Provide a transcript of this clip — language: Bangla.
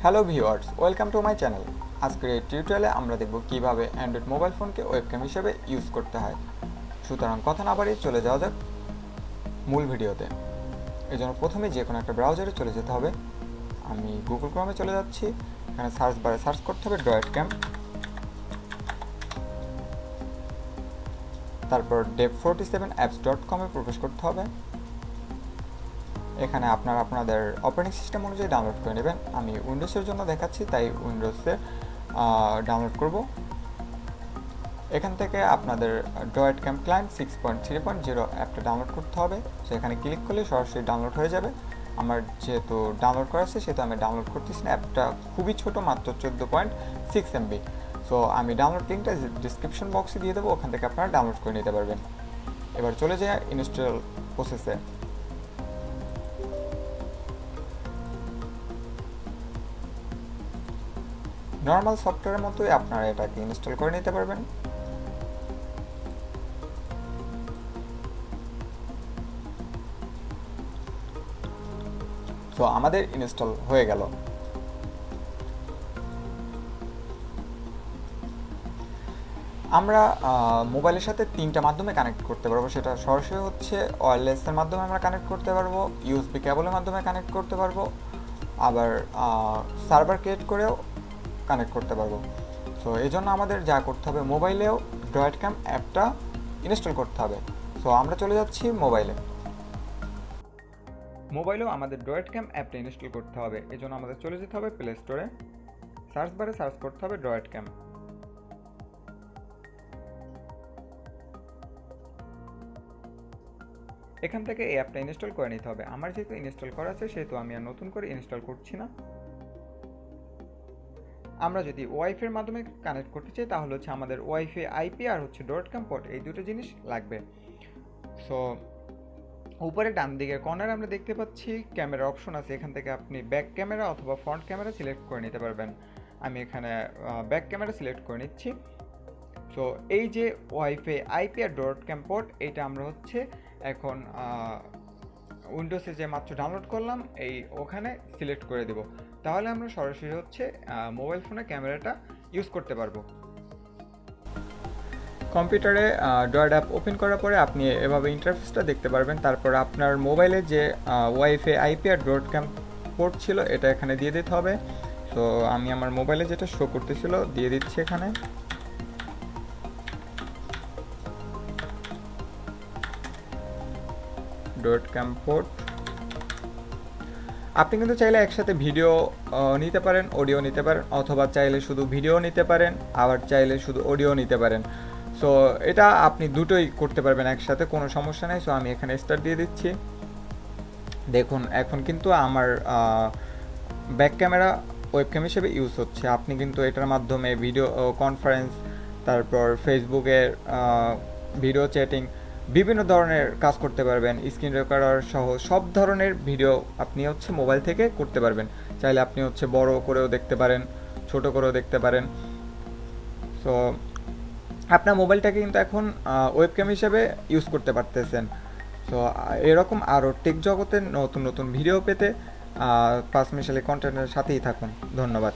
Hello viewers, welcome to my channel. আজকের এই টিউটোরিয়ালে আমরা দেখব কিভাবে অ্যান্ড্রয়েড মোবাইল ফোনকে ওয়েবক্যাম হিসেবে ইউজ করতে হয়। সুতরাং কথা না বাড়িয়ে চলে যাওয়া যাক মূল ভিডিওতে। এই জন্য প্রথমে যে কোনো একটা ব্রাউজারে চলে যেতে হবে। আমি গুগল ক্রোমে চলে যাচ্ছি। এখানে সার্চ বারে সার্চ করতে হবে webcam, তারপর dev47apps.com-এ প্রবেশ করতে হবে। এখানে আপনারা আপনাদের অপারেটিং সিস্টেম অনুযায়ী ডাউনলোড করে নেবেন। আমি উইন্ডোজের জন্য দেখাচ্ছি, তাই উইন্ডোজে ডাউনলোড করব। এখান থেকে আপনাদের webcam ক্লায়েন্ট 6.3.0 অ্যাপটা ডাউনলোড করতে হবে। সো এখানে ক্লিক করলে সরাসরি ডাউনলোড হয়ে যাবে। আমার যেহেতু ডাউনলোড করা আছে সেহেতু আমি ডাউনলোড করতেছি না। অ্যাপটা খুবই ছোট, মাত্র 14.6 MB। সো আমি ডাউনলোড লিঙ্কটা ডিসক্রিপশন বক্সে দিয়ে দেবো, ওখান থেকে আপনারা ডাউনলোড করে নিতে পারবেন। এবার চলে যায় ইনস্টল প্রসেসে। নর্মাল সফটওয়্যারের মতোই আপনারা এটাকে ইনস্টল করে নিতে পারবেন। তো আমাদের ইনস্টল হয়ে গেল। আমরা মোবাইলের সাথে তিনটা মাধ্যমে কানেক্ট করতে পারবো। সেটা সরাসরি হচ্ছে ওয়্যারলেসের মাধ্যমে আমরা কানেক্ট করতে পারবো, ইউএসবি কেবলের মাধ্যমে কানেক্ট করতে পারবো, আবার সার্ভার ক্রিয়েট করেও কানেক্ট করতে পারবো। সো এই জন্য আমাদের যা করতে হবে, মোবাইলেও webcam অ্যাপটা ইনস্টল করতে হবে। সো আমরা চলে যাচ্ছি মোবাইলেও আমাদের webcam অ্যাপটা ইনস্টল করতে হবে। এই জন্য আমাদের চলে যেতে হবে প্লে স্টোরে। সার্চ বারে সার্চ করতে হবে webcam। এখান থেকে এই অ্যাপটা ইনস্টল করে নিতে হবে। আমার যেহেতু ইনস্টল করা আছে সেহেতু আমি আর নতুন করে ইনস্টল করছি না। আমরা যদি ওয়াইফাইয়ের মাধ্যমে কানেক্ট করতে চাই তাহলে হচ্ছে আমাদের ওয়াইফাই আইপি আর হচ্ছে webcam পোর্ট, এই দুটো জিনিস লাগবে। সো উপরে ডান দিকের কর্নারে আমরা দেখতে পাচ্ছি ক্যামেরা অপশন আছে। এখান থেকে আপনি ব্যাক ক্যামেরা অথবা ফ্রন্ট ক্যামেরা সিলেক্ট করে নিতে পারবেন। আমি এখানে ব্যাক ক্যামেরা সিলেক্ট করে নিচ্ছি। সো এই যে ওয়াইফাই আইপি আর webcam পোর্ট, এইটা আমরা হচ্ছে এখন উইন্ডোজে যে মাত্র ডাউনলোড করলাম ওখানে সিলেক্ট করে দেব। তাহলে আমরা সরাসরি হচ্ছে মোবাইল ফোনে ক্যামেরাটা ইউজ করতে পারবো। কম্পিউটারে ডয়েড অ্যাপ ওপেন করার পরে আপনি এভাবে ইন্টারফেসটা দেখতে পারবেন। তারপর আপনার মোবাইলে যে ওয়াইফাই আইপি আর webcam পোর্ট ছিল এটা এখানে দিয়ে দিতে হবে। তো আমি আমার মোবাইলে যেটা শো করতেছিল দিয়ে দিচ্ছি এখানে। webcam port. আপনি কিন্তু চাইলে একসাথে ভিডিও নিতে পারেন, অডিও নিতে পারেন, অথবা চাইলে শুধু ভিডিও নিতে পারেন, আবার চাইলে শুধু অডিও নিতে পারেন। সো এটা আপনি দুটোই করতে পারবেন একসাথে, কোনো সমস্যা নেই। সো আমি এখানে স্টার্ট দিয়ে দিচ্ছি। দেখুন এখন কিন্তু আমার ব্যাক ক্যামেরা ওয়েবক্যাম হিসেবে ইউজ হচ্ছে। আপনি কিন্তু এটার মাধ্যমে ভিডিও কনফারেন্স, তারপর ফেসবুকের ভিডিও চ্যাটিং, বিভিন্ন ধরনের কাজ করতে পারবেন। স্ক্রিন রেকর্ডার সহ সব ধরনের ভিডিও আপনি হচ্ছে মোবাইল থেকে করতে পারবেন। চাইলে আপনি হচ্ছে বড় করেও দেখতে পারেন, ছোট করেও দেখতে পারেন। সো আপনার মোবাইলটাকে কিন্তু এখন ওয়েবক্যাম হিসেবে ইউজ করতে পারতেছেন। সো এরকম আরও টেক জগতের নতুন নতুন ভিডিও পেতে পাঁচমিশালি কন্টেন্টের সাথেই থাকুন। ধন্যবাদ।